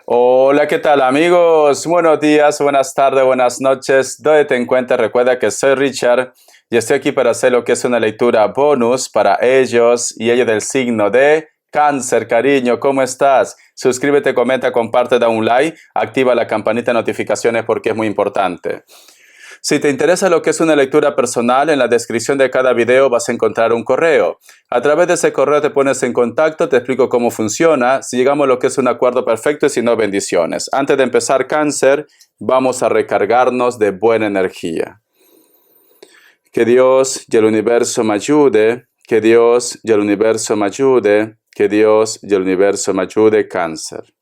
Hola, ¿qué tal amigos? Buenos días, buenas tardes, buenas noches. ¿Dónde te encuentras? Recuerda que soy Richard y estoy aquí para hacer lo que es una lectura bonus para ellos y ella del signo de Cáncer, cariño. ¿Cómo estás? Suscríbete, comenta, comparte, da un like, activa la campanita de notificaciones porque es muy importante. Si te interesa lo que es una lectura personal, en la descripción de cada video vas a encontrar un correo. A través de ese correo te pones en contacto, te explico cómo funciona, si llegamos a lo que es un acuerdo perfecto y si no, bendiciones. Antes de empezar Cáncer, vamos a recargarnos de buena energía. Que Dios y el universo me ayude, que Dios y el universo me ayude, que Dios y el universo me ayude, Cáncer.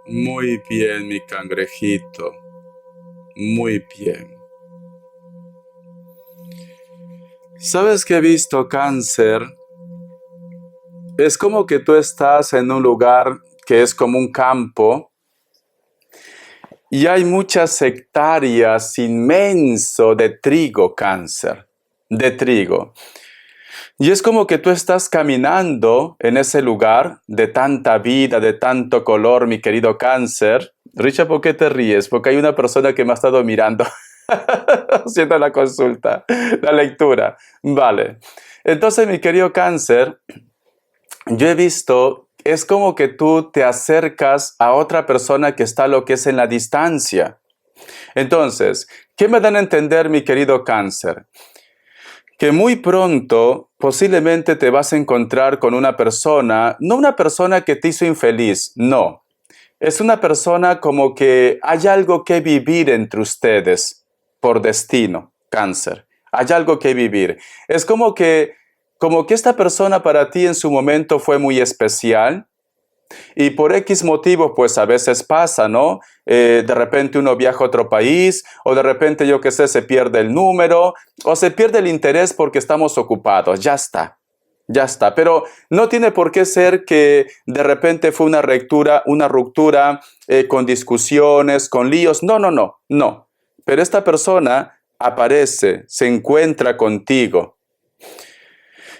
Muy bien, mi cangrejito. Muy bien. ¿Sabes qué he visto, Cáncer? Es como que tú estás en un lugar que es como un campo y hay muchas hectáreas inmenso de trigo, Cáncer, de trigo. Y es como que tú estás caminando en ese lugar de tanta vida, de tanto color, mi querido Cáncer. Richard, ¿por qué te ríes? Porque hay una persona que me ha estado mirando haciendo la consulta, la lectura. Vale. Entonces, mi querido Cáncer, yo he visto, es como que tú te acercas a otra persona que está lo que es en la distancia. Entonces, ¿qué me dan a entender, mi querido Cáncer? Que muy pronto posiblemente te vas a encontrar con una persona, no una persona que te hizo infeliz, no. Es una persona como que hay algo que vivir entre ustedes por destino, Cáncer. Hay algo que vivir. Es como que esta persona para ti en su momento fue muy especial y por X motivos pues a veces pasa, ¿no? De repente uno viaja a otro país o de repente yo qué sé, se pierde el número o se pierde el interés porque estamos ocupados. Ya está. Ya está, pero no tiene por qué ser que de repente fue una ruptura con discusiones, con líos. No, no, no, no. Pero esta persona aparece, se encuentra contigo.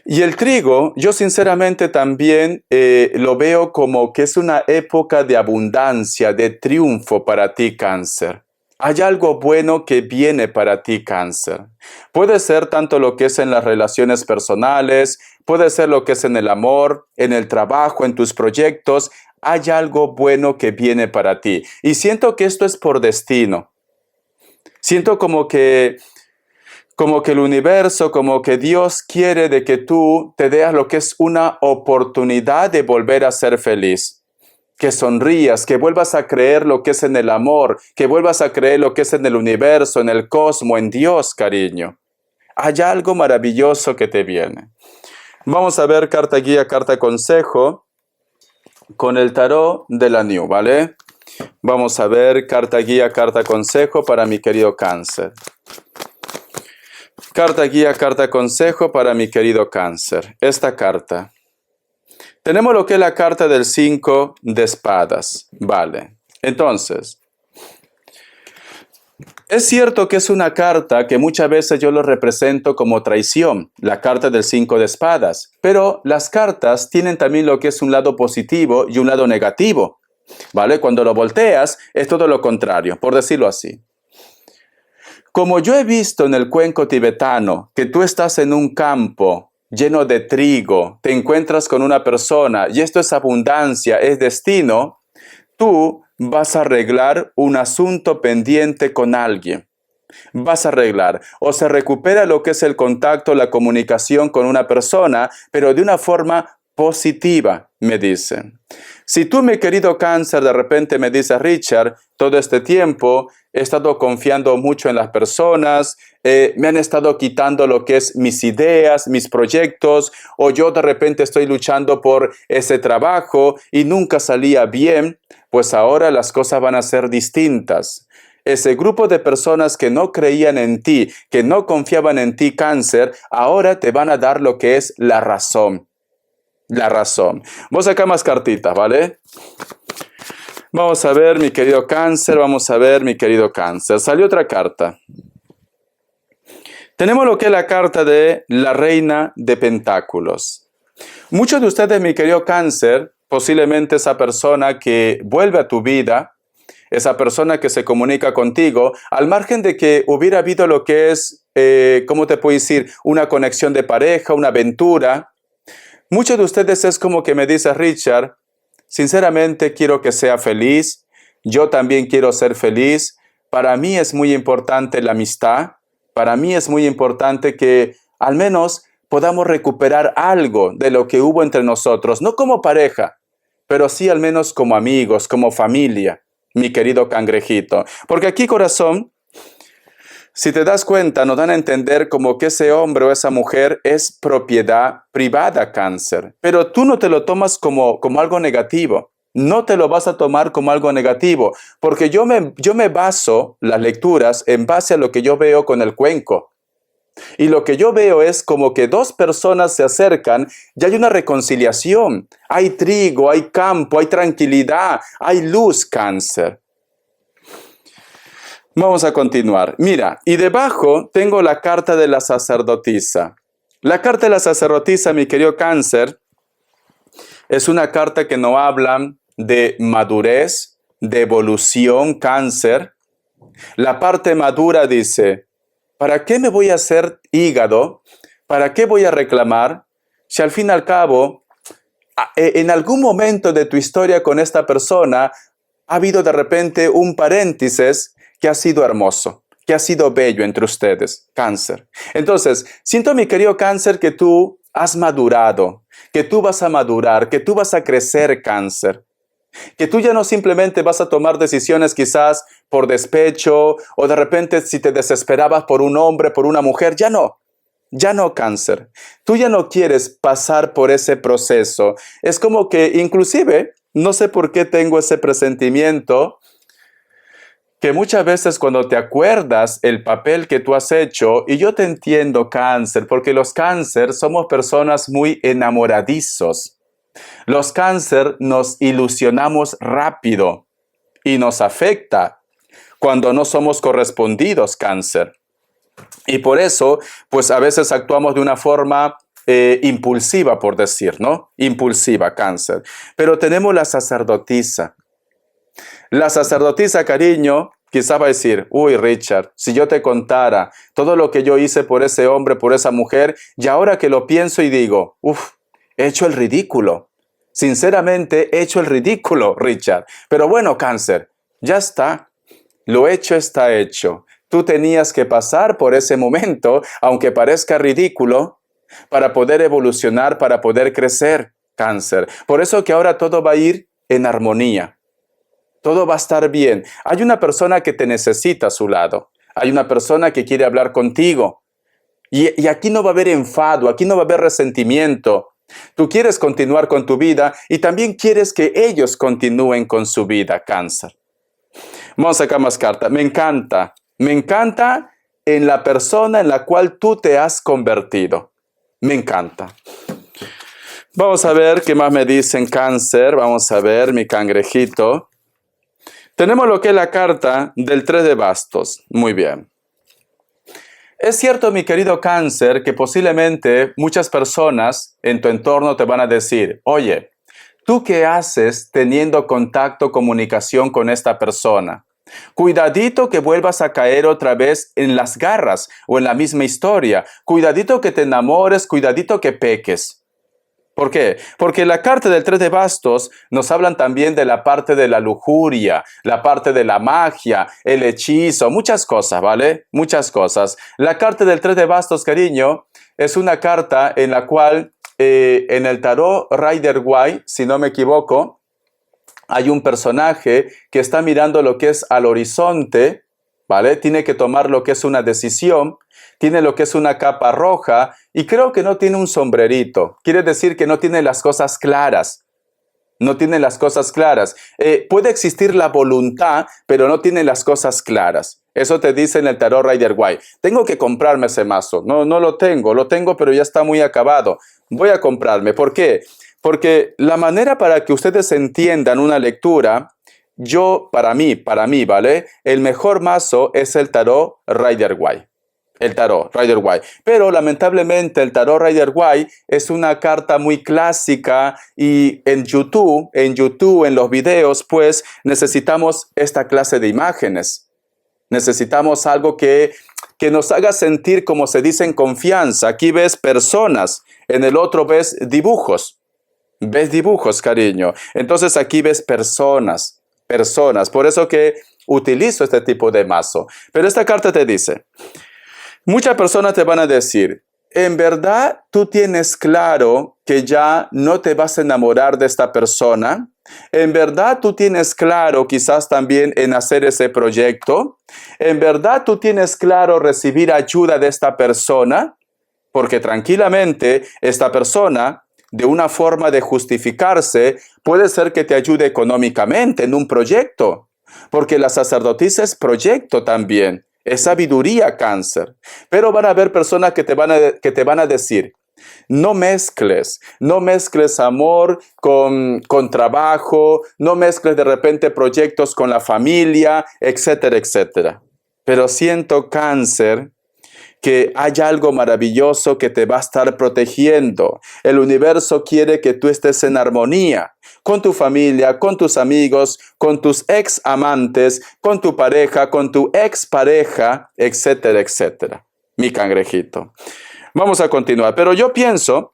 Y el trigo, yo sinceramente también lo veo como que es una época de abundancia, de triunfo para ti, Cáncer. Hay algo bueno que viene para ti, Cáncer. Puede ser tanto lo que es en las relaciones personales, puede ser lo que es en el amor, en el trabajo, en tus proyectos. Hay algo bueno que viene para ti. Y siento que esto es por destino. Siento como que el universo, como que Dios quiere de que tú te des lo que es una oportunidad de volver a ser feliz. Que sonrías, que vuelvas a creer lo que es en el amor, que vuelvas a creer lo que es en el universo, en el cosmos, en Dios, cariño. Hay algo maravilloso que te viene. Vamos a ver carta guía, carta consejo con el tarot de la New, ¿vale? Vamos a ver carta guía, carta consejo para mi querido Cáncer. Carta guía, carta consejo para mi querido Cáncer. Esta carta. Tenemos lo que es la carta del 5 de espadas. Vale. Entonces, es cierto que es una carta que muchas veces yo lo represento como traición, la carta del 5 de espadas. Pero las cartas tienen también lo que es un lado positivo y un lado negativo. ¿Vale? Cuando lo volteas, es todo lo contrario, por decirlo así. Como yo he visto en el cuenco tibetano que tú estás en un campo lleno de trigo, te encuentras con una persona y esto es abundancia, es destino, tú vas a arreglar un asunto pendiente con alguien. Vas a arreglar o se recupera lo que es el contacto, la comunicación con una persona, pero de una forma positiva, me dice. Si tú, mi querido Cáncer, de repente me dices, Richard, todo este tiempo he estado confiando mucho en las personas, me han estado quitando lo que es mis ideas, mis proyectos, o yo de repente estoy luchando por ese trabajo y nunca salía bien, pues ahora las cosas van a ser distintas. Ese grupo de personas que no creían en ti, que no confiaban en ti, Cáncer, ahora te van a dar lo que es la razón. La razón. Vamos a sacar más cartitas, ¿vale? Vamos a ver, mi querido Cáncer, vamos a ver, mi querido Cáncer. Salió otra carta. Tenemos lo que es la carta de la Reina de Pentáculos. Muchos de ustedes, mi querido Cáncer, posiblemente esa persona que vuelve a tu vida, esa persona que se comunica contigo, al margen de que hubiera habido lo que es, ¿cómo te puedo decir? Una conexión de pareja, una aventura. Muchos de ustedes es como que me dice, Richard, sinceramente quiero que sea feliz, yo también quiero ser feliz, para mí es muy importante la amistad, para mí es muy importante que al menos podamos recuperar algo de lo que hubo entre nosotros, no como pareja, pero sí al menos como amigos, como familia, mi querido cangrejito. Porque aquí, corazón, si te das cuenta, nos dan a entender como que ese hombre o esa mujer es propiedad privada, Cáncer. Pero tú no te lo tomas como algo negativo. No te lo vas a tomar como algo negativo. Porque yo me baso las lecturas en base a lo que yo veo con el cuenco. Y lo que yo veo es como que dos personas se acercan y hay una reconciliación. Hay trigo, hay campo, hay tranquilidad, hay luz, Cáncer. Vamos a continuar. Mira, y debajo tengo la carta de la sacerdotisa. La carta de la sacerdotisa, mi querido Cáncer, es una carta que nos habla de madurez, de evolución, Cáncer. La parte madura dice, ¿para qué me voy a hacer hígado? ¿Para qué voy a reclamar? Si al fin y al cabo, en algún momento de tu historia con esta persona, ha habido de repente un paréntesis que ha sido hermoso, que ha sido bello entre ustedes, Cáncer. Entonces, siento, mi querido Cáncer, que tú has madurado, que tú vas a madurar, que tú vas a crecer, Cáncer. Que tú ya no simplemente vas a tomar decisiones quizás por despecho o de repente si te desesperabas por un hombre, por una mujer, ya no. Ya no, Cáncer. Tú ya no quieres pasar por ese proceso. Es como que inclusive, no sé por qué tengo ese presentimiento, que muchas veces cuando te acuerdas el papel que tú has hecho, y yo te entiendo, Cáncer, porque los Cáncer somos personas muy enamoradizos. Los Cáncer nos ilusionamos rápido y nos afecta cuando no somos correspondidos, Cáncer. Y por eso, pues a veces actuamos de una forma impulsiva, por decir, ¿no? Impulsiva, Cáncer. Pero tenemos la sacerdotisa. La sacerdotisa, cariño, quizás va a decir, uy, Richard, si yo te contara todo lo que yo hice por ese hombre, por esa mujer, y ahora que lo pienso y digo, he hecho el ridículo. Sinceramente, he hecho el ridículo, Richard. Pero bueno, Cáncer, ya está. Lo hecho está hecho. Tú tenías que pasar por ese momento, aunque parezca ridículo, para poder evolucionar, para poder crecer, Cáncer. Por eso que ahora todo va a ir en armonía. Todo va a estar bien. Hay una persona que te necesita a su lado. Hay una persona que quiere hablar contigo. Y aquí no va a haber enfado, aquí no va a haber resentimiento. Tú quieres continuar con tu vida y también quieres que ellos continúen con su vida, Cáncer. Vamos a sacar más cartas. Me encanta en la persona en la cual tú te has convertido. Me encanta. Vamos a ver qué más me dicen, Cáncer. Vamos a ver, mi cangrejito. Tenemos lo que es la carta del 3 de bastos. Muy bien. Es cierto, mi querido Cáncer, que posiblemente muchas personas en tu entorno te van a decir, oye, ¿tú qué haces teniendo contacto, comunicación con esta persona? Cuidadito que vuelvas a caer otra vez en las garras o en la misma historia. Cuidadito que te enamores, cuidadito que peques. ¿Por qué? Porque la carta del 3 de bastos nos hablan también de la parte de la lujuria, la parte de la magia, el hechizo, muchas cosas, ¿vale? Muchas cosas. La carta del 3 de bastos, cariño, es una carta en la cual en el tarot Rider-Waite, si no me equivoco, hay un personaje que está mirando lo que es al horizonte, ¿vale? Tiene que tomar lo que es una decisión, tiene lo que es una capa roja y creo que no tiene un sombrerito. Quiere decir que no tiene las cosas claras. No tiene las cosas claras. Puede existir la voluntad, pero no tiene las cosas claras. Eso te dice en el tarot Rider-Waite. Tengo que comprarme ese mazo. No lo tengo, pero ya está muy acabado. Voy a comprarme. ¿Por qué? Porque la manera para que ustedes entiendan una lectura, para mí, ¿vale? El mejor mazo es el tarot Rider-Waite. El tarot Rider-Waite. Pero lamentablemente el tarot Rider-Waite es una carta muy clásica y en YouTube, en los videos, pues necesitamos esta clase de imágenes. Necesitamos algo que nos haga sentir, como se dice, en confianza. Aquí ves personas, en el otro ves dibujos. Ves dibujos, cariño. Entonces aquí ves personas. Por eso que utilizo este tipo de mazo. Pero esta carta te dice, muchas personas te van a decir, en verdad tú tienes claro que ya no te vas a enamorar de esta persona. En verdad tú tienes claro quizás también en hacer ese proyecto. En verdad tú tienes claro recibir ayuda de esta persona. Porque tranquilamente esta persona, de una forma de justificarse, puede ser que te ayude económicamente en un proyecto. Porque la sacerdotisa es proyecto también. Es sabiduría, Cáncer. Pero van a haber personas que te van a decir, no mezcles amor con trabajo, no mezcles de repente proyectos con la familia, etcétera, etcétera. Pero siento, Cáncer, que hay algo maravilloso que te va a estar protegiendo. El universo quiere que tú estés en armonía con tu familia, con tus amigos, con tus ex amantes, con tu pareja, con tu ex pareja, etcétera, etcétera. Mi cangrejito. Vamos a continuar. Pero yo pienso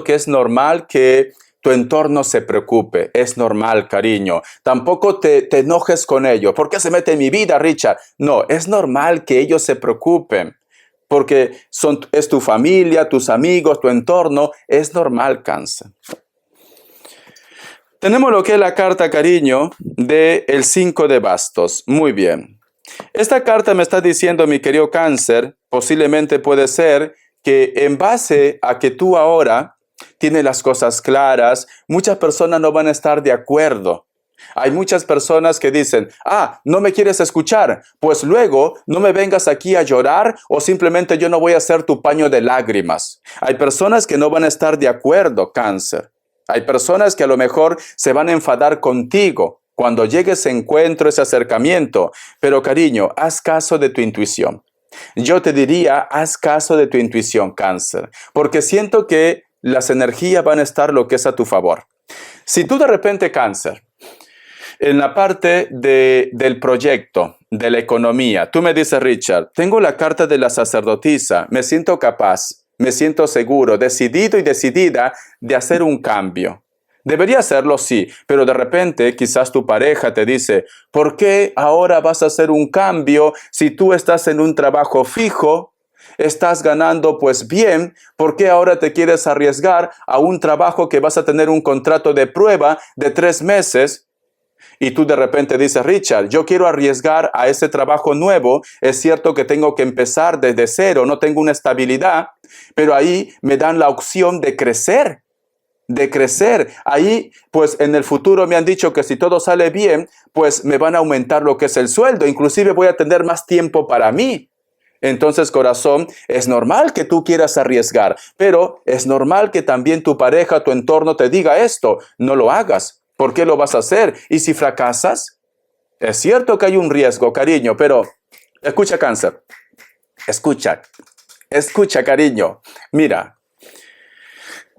que es normal que tu entorno se preocupe. Es normal, cariño. Tampoco te enojes con ellos. ¿Por qué se mete en mi vida, Richard? No, es normal que ellos se preocupen. Porque es tu familia, tus amigos, tu entorno. Es normal, Cáncer. Tenemos lo que es la carta, cariño, del 5 de bastos. Muy bien. Esta carta me está diciendo, mi querido Cáncer, posiblemente puede ser que en base a que tú ahora tienes las cosas claras, muchas personas no van a estar de acuerdo. Hay muchas personas que dicen, no me quieres escuchar, pues luego no me vengas aquí a llorar o simplemente yo no voy a ser tu paño de lágrimas. Hay personas que no van a estar de acuerdo, Cáncer. Hay personas que a lo mejor se van a enfadar contigo cuando llegue ese encuentro, ese acercamiento. Pero cariño, haz caso de tu intuición. Yo te diría, haz caso de tu intuición, Cáncer, porque siento que las energías van a estar lo que es a tu favor. Si tú de repente, Cáncer, en la parte del proyecto, de la economía, tú me dices, Richard, tengo la carta de la sacerdotisa, me siento capaz, me siento seguro, decidido y decidida de hacer un cambio. Debería hacerlo, sí, pero de repente quizás tu pareja te dice, ¿por qué ahora vas a hacer un cambio si tú estás en un trabajo fijo? Estás ganando pues bien, ¿por qué ahora te quieres arriesgar a un trabajo que vas a tener un contrato de prueba de 3 meses? Y tú de repente dices, Richard, yo quiero arriesgar a ese trabajo nuevo. Es cierto que tengo que empezar desde cero, no tengo una estabilidad, pero ahí me dan la opción de crecer. Ahí, pues en el futuro me han dicho que si todo sale bien, pues me van a aumentar lo que es el sueldo. Inclusive voy a tener más tiempo para mí. Entonces, corazón, es normal que tú quieras arriesgar, pero es normal que también tu pareja, tu entorno te diga esto. No lo hagas. ¿Por qué lo vas a hacer? ¿Y si fracasas? Es cierto que hay un riesgo, cariño, pero escucha, Cáncer. Escucha, cariño. Mira,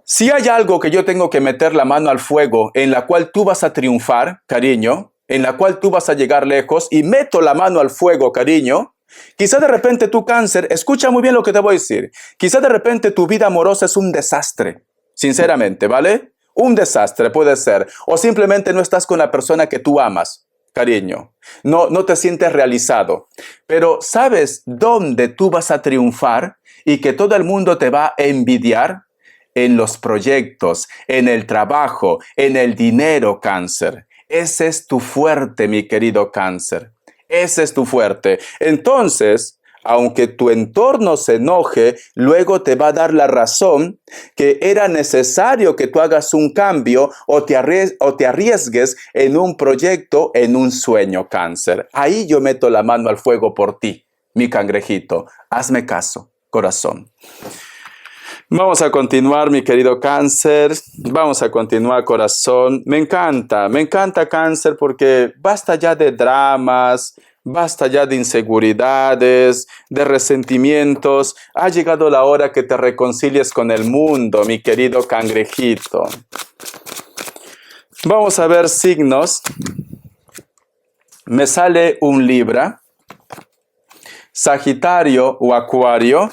si hay algo que yo tengo que meter la mano al fuego en la cual tú vas a triunfar, cariño, en la cual tú vas a llegar lejos y meto la mano al fuego, cariño, quizá de repente tu, Cáncer, escucha muy bien lo que te voy a decir, quizá de repente tu vida amorosa es un desastre, sinceramente, ¿vale? Un desastre puede ser, o simplemente no estás con la persona que tú amas, cariño, no te sientes realizado, pero ¿sabes dónde tú vas a triunfar y que todo el mundo te va a envidiar? en los proyectos, en el trabajo, en el dinero, Cáncer. Ese es tu fuerte, mi querido Cáncer. Ese es tu fuerte. Entonces, aunque tu entorno se enoje, luego te va a dar la razón que era necesario que tú hagas un cambio o te arriesgues en un proyecto, en un sueño, Cáncer. Ahí yo meto la mano al fuego por ti, mi cangrejito. Hazme caso, corazón. Vamos a continuar, mi querido Cáncer. Vamos a continuar, corazón. Me encanta Cáncer, porque basta ya de dramas, basta ya de inseguridades, de resentimientos. Ha llegado la hora que te reconcilies con el mundo, mi querido cangrejito. Vamos a ver signos. Me sale un Libra, Sagitario o Acuario.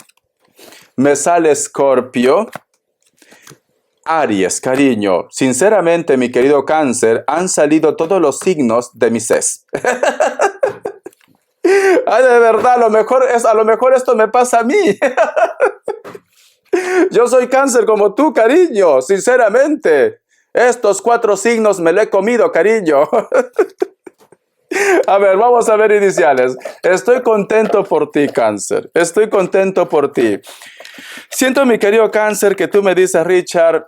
Me sale Escorpio, Aries, cariño. Sinceramente, mi querido Cáncer, han salido todos los signos de mi ses. Ay, de verdad, a lo mejor esto me pasa a mí. Yo soy Cáncer como tú, cariño, sinceramente. Estos 4 signos me lo he comido, cariño. A ver, vamos a ver iniciales. Estoy contento por ti, Cáncer. Estoy contento por ti. Siento, mi querido Cáncer, que tú me dices, Richard,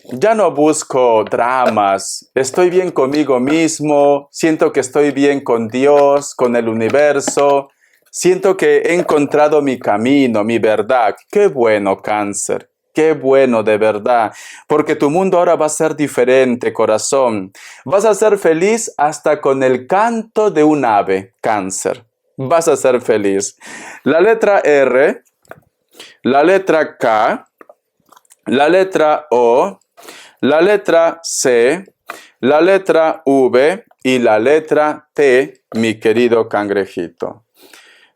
ya no busco dramas. Estoy bien conmigo mismo. Siento que estoy bien con Dios, con el universo. Siento que he encontrado mi camino, mi verdad. Qué bueno, Cáncer. Qué bueno, de verdad. Porque tu mundo ahora va a ser diferente, corazón. Vas a ser feliz hasta con el canto de un ave, Cáncer. Vas a ser feliz. La letra R, la letra K, la letra O, la letra C, la letra V y la letra T, mi querido cangrejito.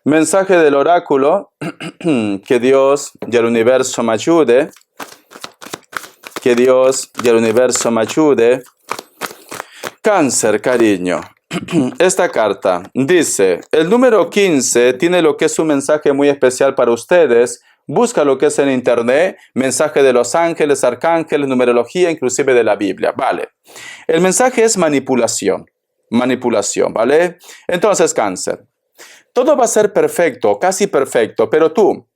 Mensaje del oráculo, que Dios y el universo me ayude, que Dios y el universo me ayude. Cáncer, cariño. Esta carta dice, el número 15 tiene lo que es un mensaje muy especial para ustedes. Busca lo que es en internet, mensaje de los ángeles, arcángeles, numerología, inclusive de la Biblia, ¿vale? El mensaje es manipulación, ¿vale? Entonces, Cáncer, todo va a ser perfecto, casi perfecto, pero tú,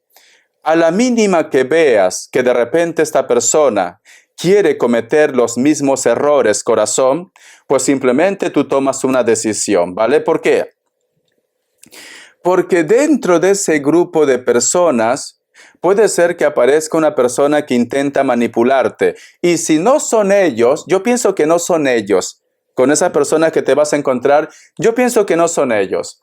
a la mínima que veas que de repente esta persona quiere cometer los mismos errores, corazón, pues simplemente tú tomas una decisión, ¿vale? ¿Por qué? Porque dentro de ese grupo de personas puede ser que aparezca una persona que intenta manipularte. Y si no son ellos, yo pienso que no son ellos. Con esa persona que te vas a encontrar, yo pienso que no son ellos.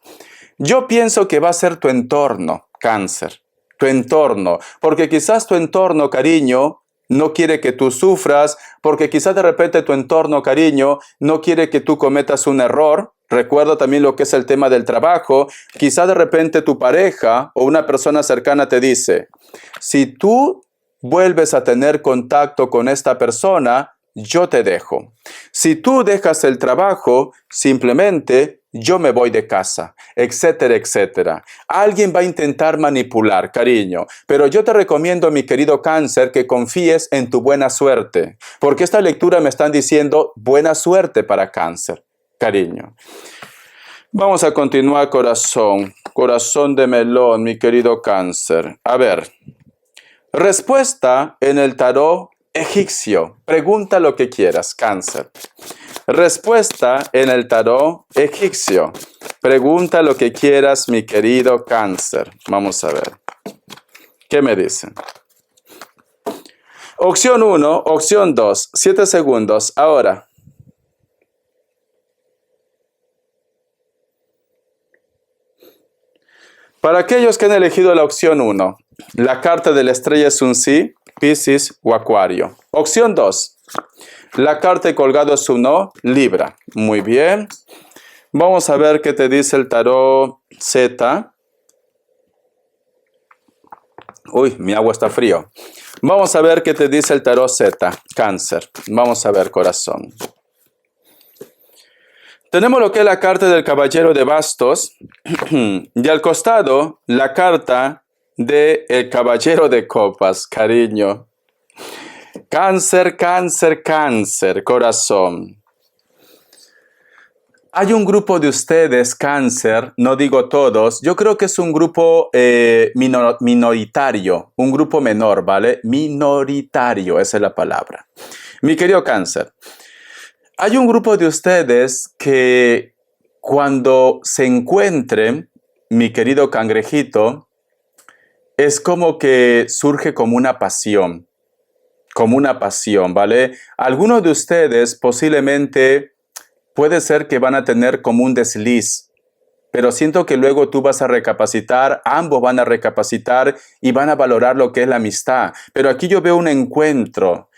Yo pienso que va a ser tu entorno, Cáncer. Tu entorno. Porque quizás tu entorno, cariño, no quiere que tú sufras, porque quizás de repente tu entorno, cariño, no quiere que tú cometas un error. Recuerda también lo que es el tema del trabajo. Quizás de repente tu pareja o una persona cercana te dice, si tú vuelves a tener contacto con esta persona, yo te dejo. Si tú dejas el trabajo, simplemente yo me voy de casa, etcétera, etcétera. Alguien va a intentar manipular, cariño, pero yo te recomiendo, mi querido Cáncer, que confíes en tu buena suerte, porque esta lectura me están diciendo buena suerte para Cáncer, cariño. Vamos a continuar, corazón, corazón de melón, mi querido Cáncer. A ver, respuesta en el tarot egipcio. Pregunta lo que quieras, Cáncer. Respuesta en el tarot egipcio. Pregunta lo que quieras, mi querido Cáncer. Vamos a ver. ¿Qué me dicen? Opción 1, opción 2. 7 segundos. Ahora. Para aquellos que han elegido la opción 1, la carta de la estrella es un sí, Piscis o Acuario. Opción 2. La carta colgado es un no, Libra. Muy bien. Vamos a ver qué te dice el tarot Z. Uy, mi agua está frío. Vamos a ver qué te dice el tarot Z, Cáncer. Vamos a ver, corazón. Tenemos lo que es la carta del caballero de bastos y al costado la carta del caballero de copas, cariño. Cáncer, cáncer, cáncer, corazón. Hay un grupo de ustedes, cáncer, no digo todos, yo creo que es un grupo minoritario, un grupo menor, ¿vale? Minoritario, esa es la palabra. Mi querido cáncer, hay un grupo de ustedes que cuando se encuentren, mi querido cangrejito, es como que surge como una pasión, ¿vale? Algunos de ustedes posiblemente puede ser que van a tener como un desliz, pero siento que luego tú vas a recapacitar, ambos van a recapacitar y van a valorar lo que es la amistad. Pero aquí yo veo un encuentro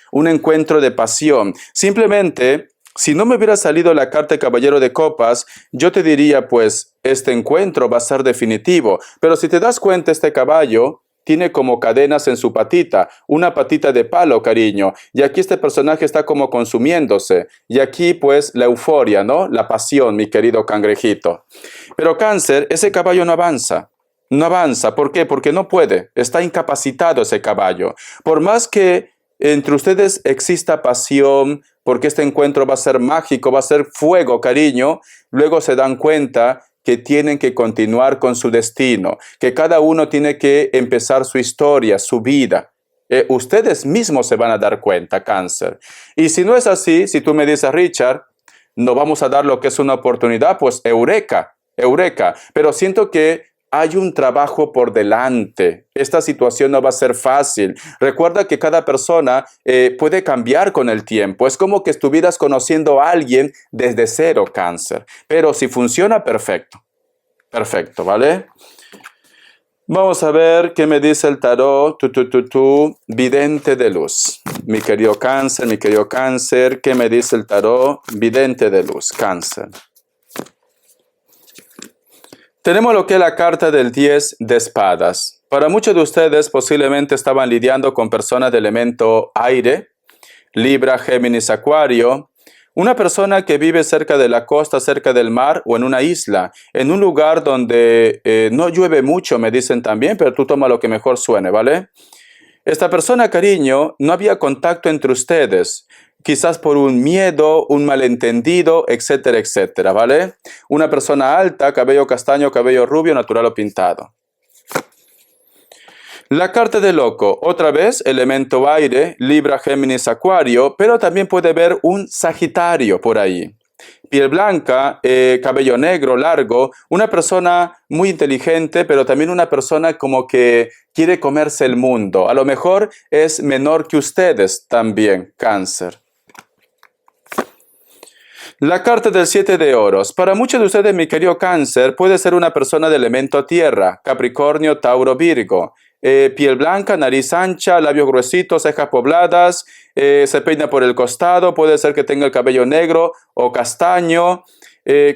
de pasión. Simplemente, si no me hubiera salido la carta de Caballero de Copas, yo te diría, pues, este encuentro va a ser definitivo. Pero si te das cuenta, este caballo tiene como cadenas en su patita, una patita de palo, cariño. Y aquí este personaje está como consumiéndose. Y aquí, pues, la euforia, ¿no? La pasión, mi querido cangrejito. Pero cáncer, ese caballo no avanza. No avanza. ¿Por qué? Porque no puede. Está incapacitado ese caballo. Por más que entre ustedes exista pasión, porque este encuentro va a ser mágico, va a ser fuego, cariño, luego se dan cuenta que tienen que continuar con su destino, que cada uno tiene que empezar su historia, su vida. Ustedes mismos se van a dar cuenta, cáncer. Y si no es así, si tú me dices, Richard, no vamos a dar lo que es una oportunidad, pues eureka, eureka. Pero siento que hay un trabajo por delante. Esta situación no va a ser fácil. Recuerda que cada persona puede cambiar con el tiempo. Es como que estuvieras conociendo a alguien desde cero, cáncer. Pero si funciona, perfecto. Perfecto, ¿vale? Vamos a ver qué me dice el tarot. Vidente de luz. Mi querido cáncer, ¿qué me dice el tarot? Vidente de luz, cáncer. Tenemos lo que es la carta del 10 de espadas. Para muchos de ustedes posiblemente estaban lidiando con personas de elemento aire, Libra, Géminis, Acuario. Una persona que vive cerca de la costa, cerca del mar o en una isla, en un lugar donde no llueve mucho, me dicen también, pero tú toma lo que mejor suene, ¿vale? Esta persona, cariño, no había contacto entre ustedes. Quizás por un miedo, un malentendido, etcétera, etcétera, ¿vale? Una persona alta, cabello castaño, cabello rubio, natural o pintado. La carta de loco, otra vez, elemento aire, Libra, Géminis, Acuario, pero también puede haber un Sagitario por ahí. Piel blanca, cabello negro, largo, una persona muy inteligente, pero también una persona como que quiere comerse el mundo. A lo mejor es menor que ustedes también, cáncer. La carta del 7 de oros. Para muchos de ustedes, mi querido cáncer, puede ser una persona de elemento tierra, Capricornio, Tauro, Virgo. Piel blanca, nariz ancha, labios gruesitos, cejas pobladas, se peina por el costado, puede ser que tenga el cabello negro o castaño,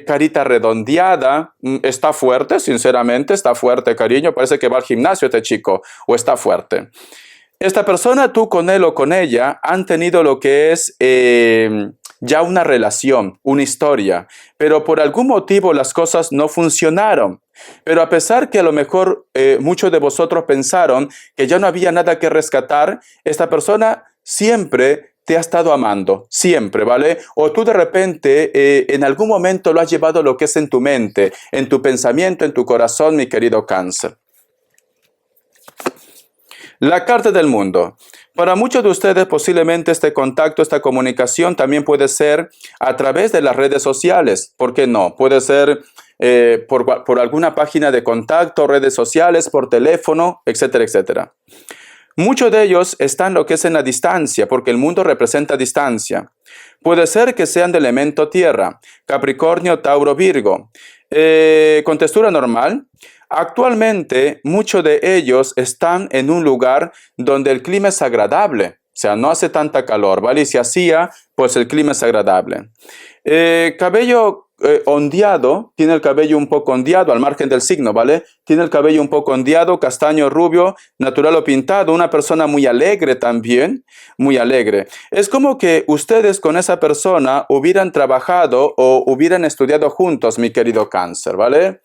carita redondeada. Está fuerte, sinceramente, está fuerte, cariño. Parece que va al gimnasio este chico, o está fuerte. Esta persona, tú con él o con ella, han tenido lo que es ya una relación, una historia, pero por algún motivo las cosas no funcionaron. Pero a pesar que a lo mejor muchos de vosotros pensaron que ya no había nada que rescatar, esta persona siempre te ha estado amando, siempre, ¿vale? O tú de repente en algún momento lo has llevado lo que es en tu mente, en tu pensamiento, en tu corazón, mi querido cáncer. La carta del mundo. Para muchos de ustedes posiblemente este contacto, esta comunicación también puede ser a través de las redes sociales. ¿Por qué no? Puede ser por alguna página de contacto, redes sociales, por teléfono, etcétera, etcétera. Muchos de ellos están lo que es en la distancia, porque el mundo representa distancia. Puede ser que sean de elemento tierra, Capricornio, Tauro, Virgo. Con textura normal. Actualmente, muchos de ellos están en un lugar donde el clima es agradable. O sea, no hace tanta calor, ¿vale? Y si hacía, pues el clima es agradable. Cabello ondeado, tiene el cabello un poco ondeado, al margen del signo, ¿vale? Tiene el cabello un poco ondeado, castaño, rubio, natural o pintado, una persona muy alegre también, muy alegre. Es como que ustedes con esa persona hubieran trabajado o hubieran estudiado juntos, mi querido cáncer, ¿vale?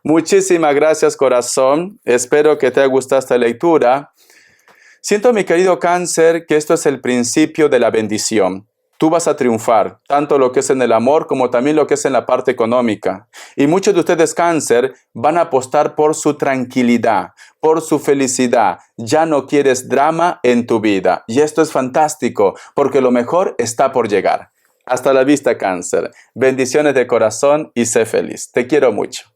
Muchísimas gracias, corazón. Espero que te haya gustado esta lectura. Siento, mi querido Cáncer, que esto es el principio de la bendición. Tú vas a triunfar, tanto lo que es en el amor como también lo que es en la parte económica. Y muchos de ustedes, Cáncer, van a apostar por su tranquilidad, por su felicidad. Ya no quieres drama en tu vida. Y esto es fantástico, porque lo mejor está por llegar. Hasta la vista, Cáncer. Bendiciones de corazón y sé feliz. Te quiero mucho.